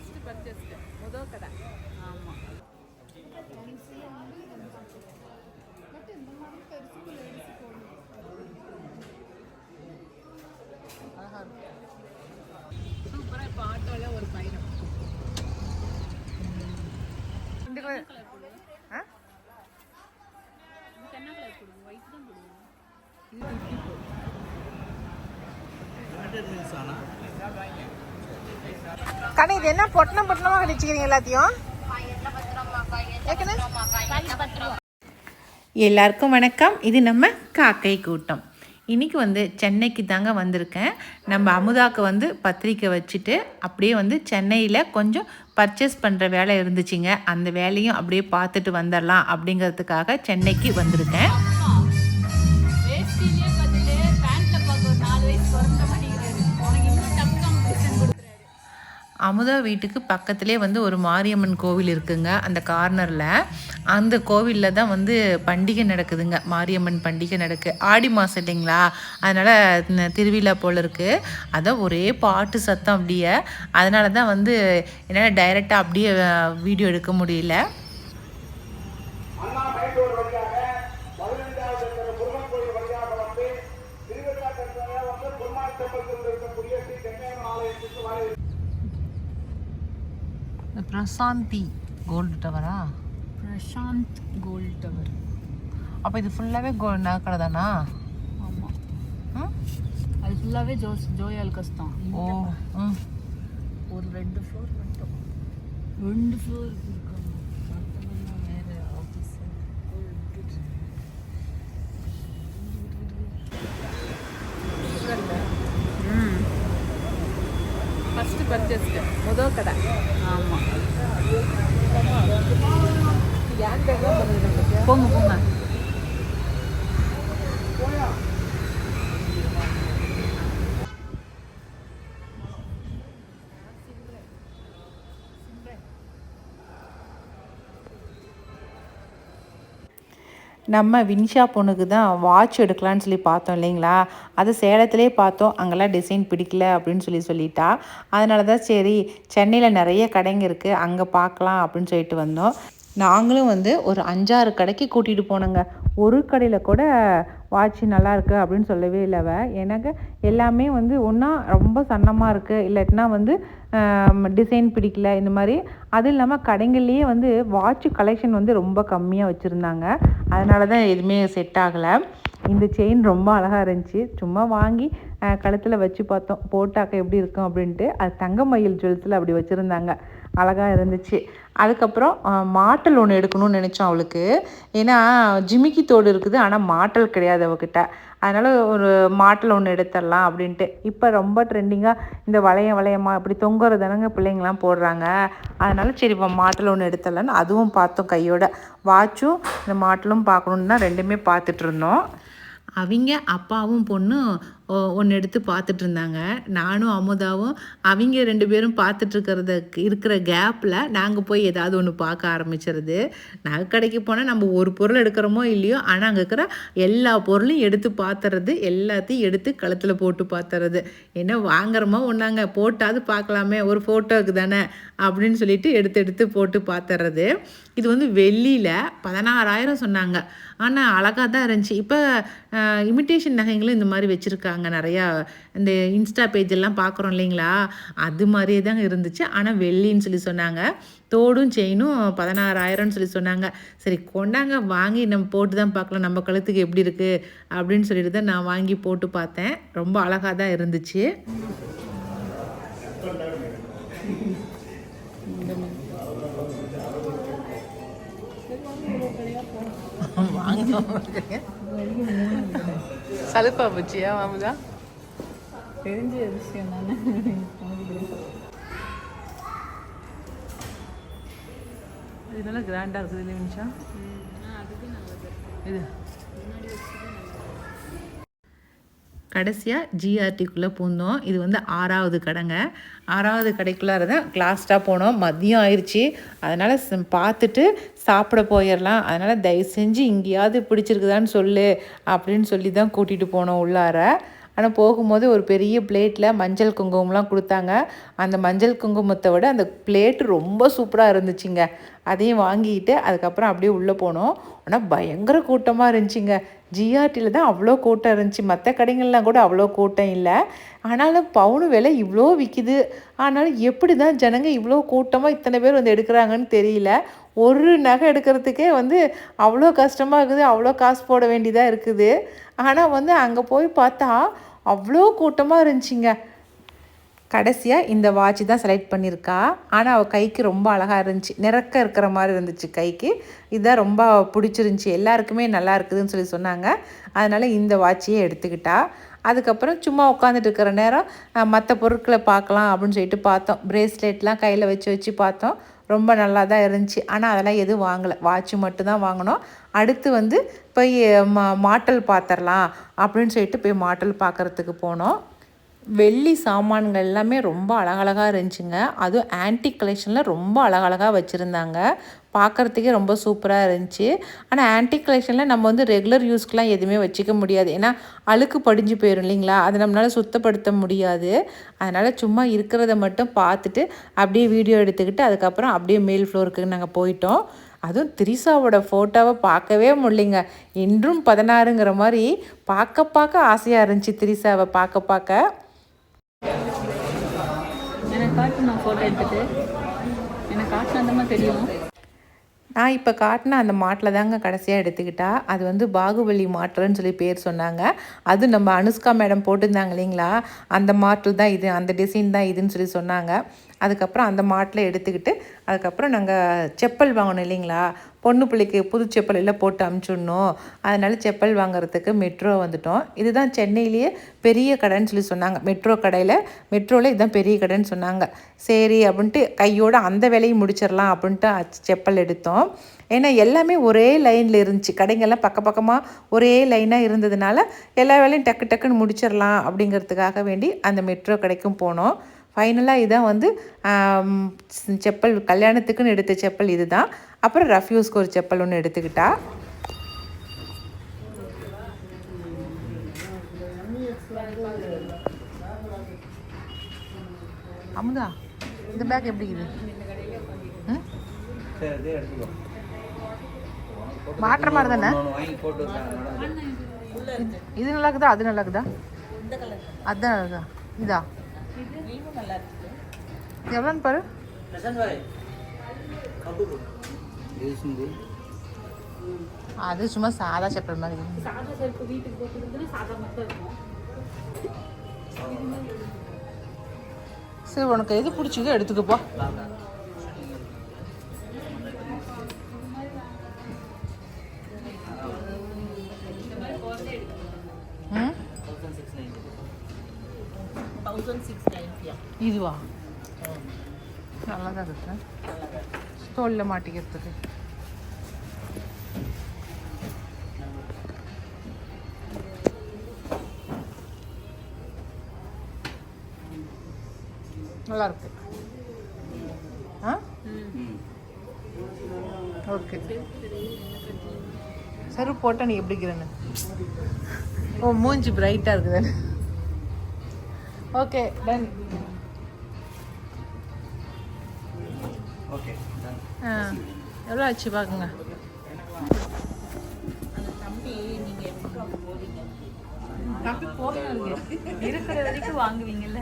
First பர்ச்சேஸ்க்கு முதல் கடை. ஆமாம். பட் இந்த மாதிரி பெருசுக்கு லேடிஸு போடணும். சூப்பராக இப்போ ஆட்டோவில் ஒரு பயணம். இந்த கலர் போடுவோம். என்ன கலர் போடுவோம்? ஒயிட் தான் போடுவோம். இது 50 போடுவோம். கண்ணு இது என்ன பொட்டணம் பொட்டணமாக கடிச்சிக்கிறீங்க எல்லாத்தையும்? எல்லாருக்கும் வணக்கம். இது நம்ம காக்கை கூட்டம். இன்றைக்கி வந்து சென்னைக்கு தாங்க வந்திருக்கேன். நம்ம அமுதாக்கு வந்து பத்திரிக்கை வச்சுட்டு அப்படியே வந்து சென்னையில் கொஞ்சம் பர்ச்சேஸ் பண்ணுற வேலை இருந்துச்சுங்க. அந்த வேலையும் அப்படியே பார்த்துட்டு வந்துடலாம் அப்படிங்கிறதுக்காக சென்னைக்கு வந்திருக்கேன். அமுதா வீட்டுக்கு பக்கத்துலேயே வந்து ஒரு மாரியம்மன் கோவில் இருக்குங்க. அந்த கார்னரில் அந்த கோவிலில் தான் வந்து பண்டிகை நடக்குதுங்க. மாரியம்மன் பண்டிகை நடக்கு. ஆடி மாதம் இல்லைங்களா, அதனால் திருவிழா போல் இருக்குது. அதான் ஒரே பாட்டு சத்தம் அப்படியே. அதனால தான் வந்து என்னால் டைரெக்டாக அப்படியே வீடியோ எடுக்க முடியல. பிரசாந்தி கோல்டு டவரா? Prashanth gold tower. அப்போ இது ஃபுல்லாகவே நகைக்கடை தானா? ஆமாம், அது ஃபுல்லாகவே ஜோய் அல்கஸ் தான். ஓ, ஒரு 2 ஃப்ளோர் மட்டும், 2 ஃப்ளோர் இருக்காங்க. மற்றவங்கலாம் வேறு ஆஃபீஸு. ஃபஸ்ட்டு பர்ச்சேஸ்க்கு முதல் கடை. ஆமாம், போங்க போங்க. நம்ம வினிஷா பொண்ணுக்கு தான் வாட்ச் எடுக்கலான்னு சொல்லி பார்த்தோம் இல்லைங்களா. அது சேலத்திலே பார்த்தோம். அங்கெல்லாம் டிசைன் பிடிக்கல அப்படின்னு சொல்லிட்டா. அதனால தான் சரி சென்னையில் நிறைய கடைங்க இருக்குது, அங்கே பார்க்கலாம் அப்படின்னு சொல்லிட்டு வந்தோம். நாங்களும் வந்து ஒரு 5-6 கடைக்கு கூட்டிகிட்டு போனோங்க. ஒரு கடையில் கூட வாட்ச் நல்லாயிருக்கு அப்படின்னு சொல்லவே இல்லைவ. எனக்கு எல்லாமே வந்து ஒன்றா ரொம்ப சன்னமாக இருக்குது, இல்லாட்டினா வந்து டிசைன் பிடிக்கல இந்த மாதிரி. அதுவும் இல்லாமல் கடைங்கள்லேயே வந்து வாட்ச் கலெக்ஷன் வந்து ரொம்ப கம்மியாக வச்சுருந்தாங்க. அதனால தான் எதுவுமே செட் ஆகலை. இந்த செயின் ரொம்ப அழகாக இருந்துச்சு. சும்மா வாங்கி கழுத்தில் வச்சு பார்த்தோம், போட்டாக்க எப்படி இருக்கும் அப்படின்ட்டு. அது தங்கமயில் ஜுவல்ஸில் அப்படி வச்சுருந்தாங்க, அழகாக இருந்துச்சு. அதுக்கப்புறம் மாட்டல் ஒன்று எடுக்கணும்னு நினச்சோம் அவளுக்கு. ஏன்னா ஜிமிக்கி தோடு இருக்குது, ஆனால் மாட்டல் கிடையாது அவகிட்ட. அதனால் ஒரு மாட்டல் ஒன்று எடுத்துடலாம் அப்படின்ட்டு. இப்போ ரொம்ப ட்ரெண்டிங்காக இந்த வளையமாக இப்படி தொங்குறதானங்க பிள்ளைங்களாம் போடுறாங்க. அதனால் சரி மாட்டல் ஒன்று எடுத்துடலான்னு அதுவும் பார்த்தோம். கையோட வாட்சும் இந்த மாட்டலும் பார்க்கணுன்னு தான் ரெண்டுமே பார்த்துட்ருந்தோம். அவங்க அப்பாவும் பொண்ணும் ஒன்று எடுத்து பார்த்துட்டு இருந்தாங்க. நானும் அமுதாவும் அவங்க 2 பேரும் இருக்கிற கேப்பில் நாங்கள் போய் ஏதாவது ஒன்று பார்க்க ஆரம்பிச்சிருது. நகை கடைக்கு போனால் நம்ம ஒரு பொருள் எடுக்கிறோமோ இல்லையோ, ஆனால் அங்கே இருக்கிற எல்லா பொருளையும் எடுத்து பார்த்துறது, எல்லாத்தையும் எடுத்து கழுத்தில் போட்டு பார்த்துறது. என்ன வாங்குறோமோ ஒன்றாங்க போட்டாவது பார்க்கலாமே, ஒரு ஃபோட்டோவுக்கு தானே அப்படின்னு சொல்லிட்டு எடுத்து போட்டு பார்த்துறது. இது வந்து வெள்ளியில் 16,000 சொன்னாங்க. ஆனால் அழகாக தான் இருந்துச்சு. இப்போ இமிட்டேஷன் நகைங்களும் இந்த மாதிரி வச்சுருக்காங்க நிறையா. இந்த இன்ஸ்டா பேஜெல்லாம் பார்க்குறோம் இல்லைங்களா, அது மாதிரியே தாங்க இருந்துச்சு. ஆனால் வெள்ளின்னு சொல்லி சொன்னாங்க. தோடும் செயினும் 16,000 சொல்லி சொன்னாங்க. சரி கொண்டாங்க வாங்கி நம்ம போட்டு தான் பார்க்கலாம், நம்ம கழுத்துக்கு எப்படி இருக்குது அப்படின்னு சொல்லிட்டு தான் நான் வாங்கி போட்டு பார்த்தேன். ரொம்ப அழகாக தான் இருந்துச்சு. சலுப்பா போச்சியா மாமுதா? தெரிஞ்ச விஷயம் தானே. இது நல்லா கிராண்டாக இருக்குது இல்லை நிமிஷா? அதுக்கு நல்லது இது. முன்னாடி வச்சுட்டு கடைசியாக ஜிஆர்டிக்குள்ளே பூந்தோம். இது வந்து 6வது கடைங்க. 6வது கடைக்குள்ளார தான் லாஸ்ட்டாக போனோம். மதியம் ஆயிடுச்சு. அதனால் பார்த்துட்டு சாப்பிட போயிடலாம். அதனால் தயவு செஞ்சு இங்கேயாவது பிடிச்சிருக்குதான்னு சொல்லு அப்படின்னு சொல்லி தான் கூட்டிகிட்டு போனோம் உள்ளார. ஆனால் போகும்போது ஒரு பெரிய பிளேட்டில் மஞ்சள் குங்குமம்லாம் கொடுத்தாங்க. அந்த மஞ்சள் குங்குமத்தை விட அந்த பிளேட்டு ரொம்ப சூப்பராக இருந்துச்சுங்க. அதையும் வாங்கிட்டு அதுக்கப்புறம் அப்படியே உள்ளே போனோம். ஆனால் பயங்கர கூட்டமாக இருந்துச்சுங்க. ஜிஆர்டியில் தான் அவ்வளோ கூட்டம் இருந்துச்சு, மற்ற கடைகள்லாம் கூட அவ்வளோ கூட்டம் இல்லை. ஆனாலும் பவுனு விலை இவ்வளோ விற்கிது. ஆனாலும் எப்படி தான் ஜனங்க இவ்வளோ கூட்டமாக இத்தனை பேர் வந்து எடுக்கிறாங்கன்னு தெரியல. ஒரு நகை எடுக்கிறதுக்கே வந்து அவ்வளோ கஷ்டமாக இருக்குது, அவ்வளோ காசு போட வேண்டியதாக இருக்குது. ஆனால் வந்து அங்கே போய் பார்த்தா அவ்வளோ கூட்டமாக இருந்துச்சுங்க. கடைசியாக இந்த வாட்ச் தான் செலக்ட் பண்ணியிருக்கா. ஆனால் அவள் கைக்கு ரொம்ப அழகாக இருந்துச்சு, நிறக்க இருக்கிற மாதிரி இருந்துச்சு கைக்கு. இதுதான் ரொம்ப பிடிச்சிருந்துச்சி, எல்லாருக்குமே நல்லா இருக்குதுன்னு சொல்லி சொன்னாங்க. அதனால் இந்த வாட்சையே எடுத்துக்கிட்டா. அதுக்கப்புறம் சும்மா உட்காந்துட்டு இருக்கிற நேரம் மற்ற பொருட்களை பார்க்கலாம் அப்படின்னு சொல்லிட்டு பார்த்தோம். பிரேஸ்லெட்லாம் கையில் வச்சு வச்சு பார்த்தோம். ரொம்ப நல்லா தான் இருந்துச்சு. ஆனால் அதெல்லாம் எதுவும் வாங்கலை, வாட்ச் மட்டும்தான் வாங்கினோம். அடுத்து வந்து போய் மாட்டல் பார்த்துடலாம் அப்படின்னு சொல்லிட்டு போய் மாட்டல் பார்க்குறதுக்கு போனோம். வெள்ளி சாமான்கள் எல்லாமே ரொம்ப அழகழகாக இருந்துச்சுங்க. அதுவும் ஆன்டிக் கலெக்ஷனில் ரொம்ப அழகழகாக வச்சுருந்தாங்க. பார்க்குறதுக்கே ரொம்ப சூப்பராக இருந்துச்சு. ஆனால் ஆன்டிக் கலெக்ஷனில் நம்ம வந்து ரெகுலர் யூஸ்க்கெலாம் எதுவுமே வச்சுக்க முடியாது. ஏன்னா அழுக்கு படிஞ்சு போயிடும் இல்லைங்களா, அதை நம்மளால் சுத்தப்படுத்த முடியாது. அதனால் சும்மா இருக்கிறத மட்டும் பார்த்துட்டு அப்படியே வீடியோ எடுத்துக்கிட்டு அதுக்கப்புறம் அப்படியே மேல் ஃப்ளோருக்கு நாங்கள் போயிட்டோம். அதுவும் திரிசாவோட ஃபோட்டோவை பார்க்கவே முடியலைங்க. இன்றும் 16ங்கிற மாதிரி பார்க்க ஆசையாக இருந்துச்சு திரிசாவை பார்க்க. எனக்கு காட்டு, நான் ஃபோட்டோ எடுத்துட்டு எனக்கு காட்டு அந்த மாதிரி தெரியும். நான் இப்போ காட்டின அந்த மாட்டில் தாங்க கடைசியாக எடுத்துக்கிட்டா. அது வந்து பாகுபலி மாட்டுன்னு சொல்லி பேர் சொன்னாங்க. அது நம்ம அனுஷ்கா மேடம் போட்டிருந்தாங்க இல்லைங்களா, அந்த மாட்டில் தான் இது, அந்த டிசைன் தான் இதுன்னு சொல்லி சொன்னாங்க. அதுக்கப்புறம் அந்த மாட்டில் எடுத்துக்கிட்டு அதுக்கப்புறம் நாங்கள் செப்பல் வாங்கணும் இல்லைங்களா, பொண்ணு பிள்ளைக்கு புது செப்பல் எல்லாம் போட்டு அமுச்சிடணும். அதனால் செப்பல் வாங்குறதுக்கு மெட்ரோ வந்துட்டோம். இதுதான் சென்னையிலேயே பெரிய கடைன்னு சொல்லி சொன்னாங்க. மெட்ரோவில் இதுதான் பெரிய கடைன்னு சொன்னாங்க. சரி அப்படின்ட்டு கையோடு அந்த வேலையும் முடிச்சிடலாம் அப்படின்ட்டு செப்பல் எடுத்தோம். ஏன்னா எல்லாமே ஒரே லைனில் இருந்துச்சு, கடைங்கள்லாம் பக்கமாக ஒரே லைனாக இருந்ததுனால எல்லா வேலையும் டக்குன்னு முடிச்சிடலாம் அப்படிங்கிறதுக்காக வேண்டி அந்த மெட்ரோ கடைக்கும் போனோம். ஃபைனலாக இதான் வந்து செப்பல், கல்யாணத்துக்குன்னு எடுத்த செப்பல் இது தான். அப்புறம் ரஃப்யூஸ்க்கு ஒரு செப்பல் ஒன்று எடுத்துக்கிட்டா. அமுதா, இந்த பேக் எப்படி இது மாற்ற மாதிரி தானே? இது நல்லா இருக்குதா, அது நல்லா இருக்குதா? அதுதான் நல்லா இருக்குதா? இதா எவ்வளோன்னு பாரு. அது சும்மா சாதா செப்பல் மாதிரி. சரி, உனக்கு எது பிடிச்சிதோ எடுத்துக்கப்போ. இதுவா நல்லா தான் இருக்கு, தோலில் மாட்டிக்கிறதுக்கு. நல்லா இருக்கு. ஓகே, சரி போட்டால் நீ எப்படி இருக்கிறேன்னு. ஓ, மூஞ்சி பிரைட்டாக இருக்குதுன்னு. Okay, done. எவ்வளோ ஆச்சு பார்க்குங்க. இருக்கிற வரைக்கும் வாங்குவீங்கல்ல.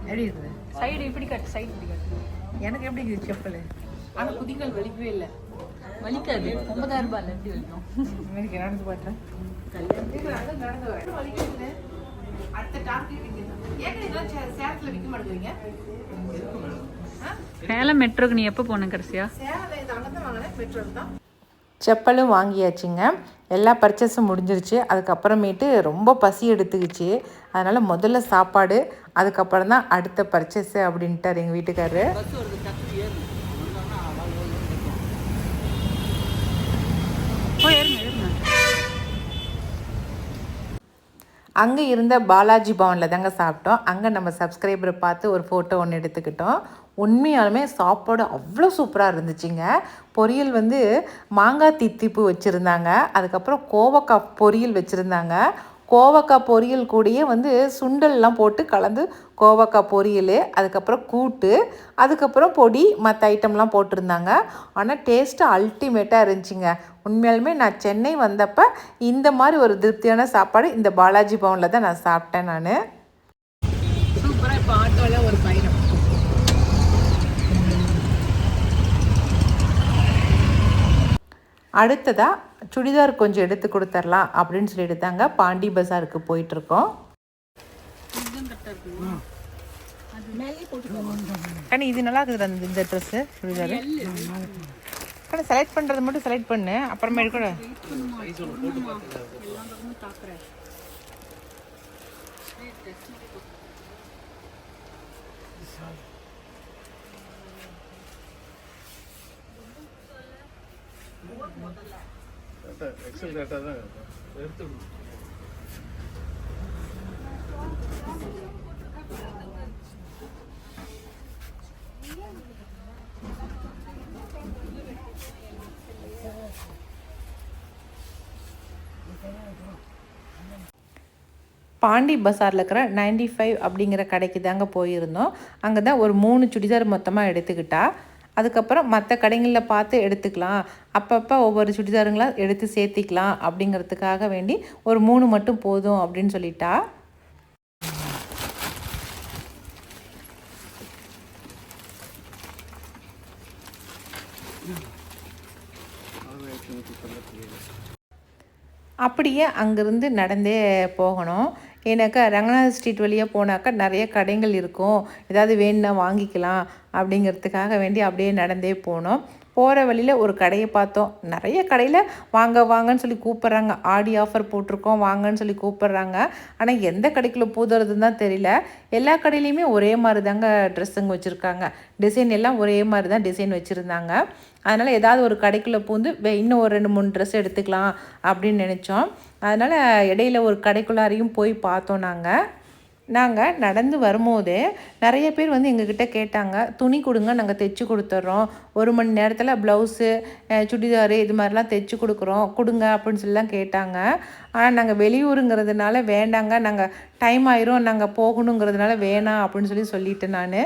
எப்படி இருக்குது? சைடு இப்படி கட்டு, சைடு இப்படி கட்டு. எனக்கு எப்படி இருக்குது செப்பல்? ஆனால் குதிகள் வலிக்கவே இல்லை. வலிக்காது. 9000 ரூபாயில் எப்படி வலிக்கும்? எனக்கு நடந்து பார்த்தேன். சேலம் மெட்ரோக்கு நீ எப்போ போன கடைசியா? செப்பலும் வாங்கியாச்சுங்க. எல்லா பர்ச்சேஸும் முடிஞ்சிருச்சு. அதுக்கப்புறமேட்டு ரொம்ப பசி எடுத்துக்கிச்சு. அதனால் முதல்ல சாப்பாடு, அதுக்கப்புறம் தான் அடுத்த பர்ச்சேஸு அப்படின்ட்டார் எங்கள் வீட்டுக்காரரு. அங்கே இருந்த பாலாஜி பவனில் தாங்க சாப்பிட்டோம். அங்கே நம்ம சப்ஸ்கிரைபரை பார்த்து ஒரு ஃபோட்டோ ஒன்று எடுத்துக்கிட்டோம். உண்மையாலுமே சாப்பாடு அவ்வளோ சூப்பராக இருந்துச்சுங்க. பொரியல் வந்து மாங்காய் தித்திப்பு வச்சுருந்தாங்க. அதுக்கப்புறம் கோவக்காய் பொரியல் வச்சுருந்தாங்க. கோவக்காய் பொரியல் கூடயே வந்து சுண்டல்லாம் போட்டு கலந்து கோவக்காய் பொரியல், அதுக்கப்புறம் கூட்டு, அதுக்கப்புறம் பொடி, மற்ற ஐட்டம்லாம் போட்டிருந்தாங்க. ஆனால் டேஸ்ட்டு அல்டிமேட்டாக இருந்துச்சுங்க. உண்மையாலுமே நான் சென்னை வந்தப்போ இந்த மாதிரி ஒரு திருப்தியான சாப்பாடு இந்த பாலாஜி பவனில் தான் நான் சாப்பிட்டேன். நான் சூப்பராக இப்போ ஆட்டோவில் ஒரு பயணம். அடுத்ததாக சுடிதார் கொஞ்சம் எடுத்து கொடுத்துர்லாம் அப்படின்னு சொல்லிட்டு தாங்க பாண்டி பஜாருக்கு போயிட்டுருக்கோம். கண்ணி இது நல்லா இருக்குது இந்த ட்ரெஸ்ஸு சுடிதார். கண்ணி செலக்ட் பண்ணுறது மட்டும் செலக்ட் பண்ணு, அப்புறமே கூட பாண்டி பஸாரில் இருக்கிற 95 அப்படிங்கிற கடைக்கு தாங்க போயிருந்தோம். அங்கே தான் ஒரு 3 சுடிதார் மொத்தமாக எடுத்துக்கிட்டா. அதுக்கப்புறம் மற்ற கடைகளில் பார்த்து எடுத்துக்கலாம், அப்பப்போ ஒவ்வொரு சுடிதாருங்களாம் எடுத்து சேர்த்திக்கலாம் அப்படிங்கிறதுக்காக வேண்டி ஒரு 3 மட்டும் போதும் அப்படின்னு சொல்லிட்டா. அப்படியே அங்கேருந்து நடந்தே போகணும். ஏன்னாக்கா ரங்கநாத ஸ்ட்ரீட் வழியாக போனாக்கா நிறைய கடைகள் இருக்கும், ஏதாவது வேணுன்னா வாங்கிக்கலாம் அப்படிங்கிறதுக்காக வேண்டி அப்படியே நடந்தே போனோம். போகிற வழியில் ஒரு கடையை பார்த்தோம். நிறைய கடையில் வாங்க வாங்கன்னு சொல்லி கூப்பிட்றாங்க, ஆடி ஆஃபர் போட்டிருக்கோம் வாங்கன்னு சொல்லி கூப்பிட்றாங்க. ஆனால் எந்த கடைக்குள்ளே போதுறதுன்னு தான் தெரியல. எல்லா கடையிலையுமே ஒரே மாதிரி தாங்க ட்ரெஸ்ஸுங்க வச்சுருக்காங்க, டிசைன் எல்லாம் ஒரே மாதிரி தான் டிசைன் வச்சுருந்தாங்க. அதனால் ஏதாவது ஒரு கடைக்குள்ளே பூந்து இன்னும் ஒரு 2-3 ட்ரெஸ் எடுத்துக்கலாம் அப்படின்னு நினச்சோம். அதனால் இடையில ஒரு கடைக்குள்ளாரையும் போய் பார்த்தோம். நாங்கள் நடந்து வரும்போதே நிறைய பேர் வந்து எங்ககிட்ட கேட்டாங்க, துணி கொடுங்க நாங்கள் தைச்சி கொடுத்துட்றோம், 1 மணி நேரத்தில் ப்ளவுஸு சுடிதாரு இது மாதிரிலாம் தைச்சி கொடுங்க அப்படின்னு சொல்லலாம் கேட்டாங்க. ஆனால் நாங்கள் வெளியூருங்கிறதுனால வேண்டாங்க, நாங்கள் டைம் ஆயிரும், நாங்கள் போகணுங்கிறதுனால வேணாம் அப்படின்னு சொல்லிட்டேன். நான்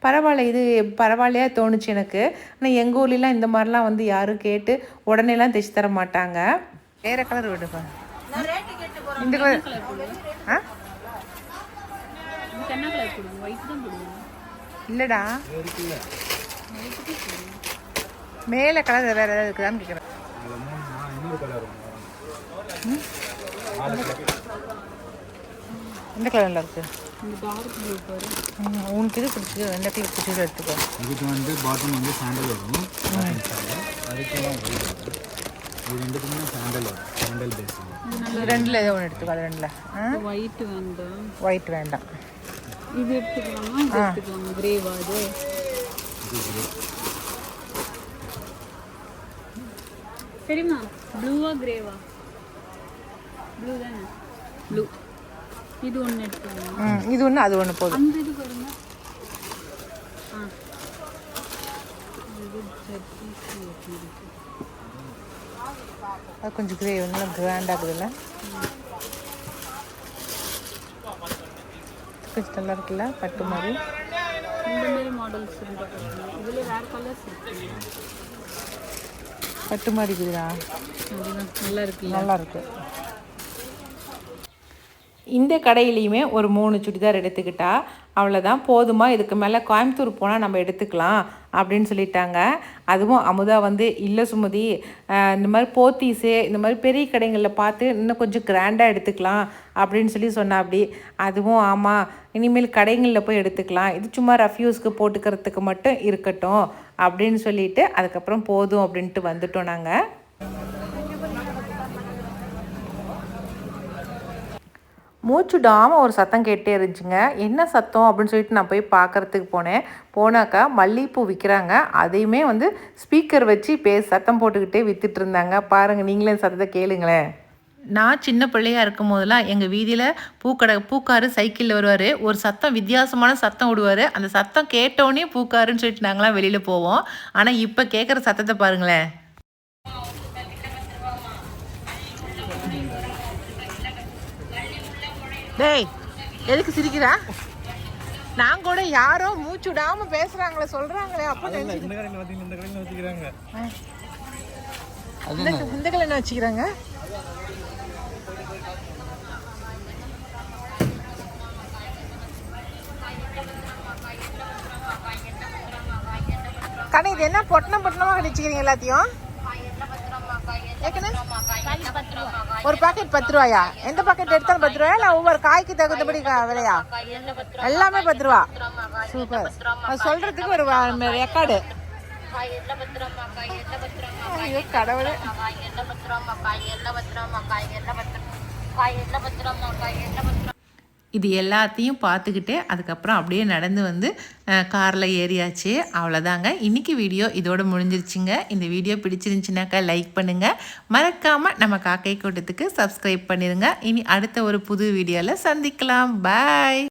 பரவாயில்ல, இது பரவாயில்லையா தோணுச்சு எனக்கு. ஆனால் எங்கள் ஊர்லாம் இந்த மாதிரிலாம் வந்து யாரும் கேட்டு உடனேலாம் தைச்சி தர மாட்டாங்க. வேறு கலர் விடுப்பா, இந்த கலர் இல்லைடா, மேலே கலர் வேறு ஏதாவது இருக்குதான்னு கேட்குறேன். எந்த கலர் நல்லா இருக்கு? உனக்கு இது பிடிச்சி எந்த கலர் பிடிச்சி எடுத்துக்கோ. இதுக்கு வந்து பாட்டம் வந்து சாண்டல் வரும், இது ரெண்டுக்குமே சாண்டல் வரும், சாண்டல் பேஸ். ரெண்டில் ஏதோ ஒன்று எடுத்துக்கோ. அது ரெண்டில் ஒயிட் வேண்டாம். இது எடுத்துக்கலாமா? எடுத்துக்கலாமா? கிரேவா? அது சரிம்மா. ப்ளூவா கிரேவா? ப்ளூ தானே? ப்ளூ. இது ஒன்று எடுத்துக்கலாம். இது ஒன்று அது ஒன்று போதும். அந்த இது பாருங்க. அது கொஞ்சம் கிரே நல்லா கிராண்டாக இருக்குதுல்ல, கொஞ்சம் நல்லா இருக்குல்ல, பட்டு மாதிரி. இந்த மாதிரி மாடல்ஸ் இதில் வேறு கலர்ஸ் பட்டு மாதிரி இருக்குதுடா, நல்லா இருக்கு, நல்லா இருக்கு. இந்த கடையிலையுமே ஒரு 3 சுடிதார் எடுத்துக்கிட்டா அவ்வளோதான், போதுமா, இதுக்கு மேலே கோயம்புத்தூர் போனால் நம்ம எடுத்துக்கலாம் அப்படின்னு சொல்லிட்டாங்க. அதுவும் அமுதா வந்து இல்லை சுமதி, இந்த மாதிரி போத்தீஸு இந்த மாதிரி பெரிய கடைகளில் பார்த்து இன்னும் கொஞ்சம் கிராண்டாக எடுத்துக்கலாம் அப்படின்னு சொன்னா. அப்படி அதுவும் ஆமாம், இனிமேல் கடைகளில் போய் எடுத்துக்கலாம், இது சும்மா ரஃப்யூஸ்க்கு போட்டுக்கிறதுக்கு மட்டும் இருக்கட்டும் அப்படின்னு சொல்லிட்டு அதுக்கப்புறம் போதும் அப்படின்ட்டு வந்துட்டோம். நாங்கள் மூச்சுடாமல் ஒரு சத்தம் கேட்டே இருந்துச்சுங்க. என்ன சத்தம் அப்படின்னு சொல்லிட்டு நான் போய் பார்க்குறதுக்கு போனாக்கா மல்லிகைப்பூ விற்கிறாங்க, அதையுமே வந்து ஸ்பீக்கர் வச்சு சத்தம் போட்டுக்கிட்டே விற்றுட்டு இருந்தாங்க. பாருங்கள், நீங்களே சத்தத்தை கேளுங்களேன். நான் சின்ன பிள்ளையாக இருக்கும் போதெல்லாம் எங்கள் வீதியில் பூக்காரு சைக்கிளில் வருவார், ஒரு சத்தம் வித்தியாசமான சத்தம் விடுவார், அந்த சத்தம் கேட்டோன்னே பூக்காருன்னு சொல்லிட்டு நாங்களாம் வெளியில் போவோம். ஆனால் இப்போ கேட்குற சத்தத்தை பாருங்களேன். டேய் எதுக்கு சிரிக்கிறா? நான் கூட யாரோ மூச்சு விடாம பேசுறாங்களே சொல்றாங்களே அப்போ இந்த கடையில் வச்சுக்கிறாங்க. இந்த கடையில் என்ன வச்சுக்கிறாங்க? கடை இது என்ன பொட்டணமா கடிச்சுக்கிறீங்க எல்லாத்தையும்? ஒரு பாக்கெட் 10 ரூபாயா? எந்த பாக்கெட் எடுத்தாலும் 10 ரூபாயா? இல்லை ஒவ்வொரு காய்க்கு தகுந்தபடி விலையா? எல்லாமே 10 ரூபா. சூப்பர். அது சொல்றதுக்கு ஒரு ரெக்கார்டு. ஐயோ கடவுளே. இது எல்லாத்தையும் பார்த்துக்கிட்டே அதுக்கப்புறம் அப்படியே நடந்து வந்து காரில் ஏறியாச்சு. அவ்வளோதாங்க, இன்றைக்கி வீடியோ இதோடு முடிஞ்சிருச்சுங்க. இந்த வீடியோ பிடிச்சிருந்துச்சுனாக்கா லைக் பண்ணுங்கள், மறக்காமல் நம்ம காக்கை கூட்டத்துக்கு சப்ஸ்கிரைப் பண்ணிடுங்க. இனி அடுத்த ஒரு புது வீடியோவில் சந்திக்கலாம். பாய்.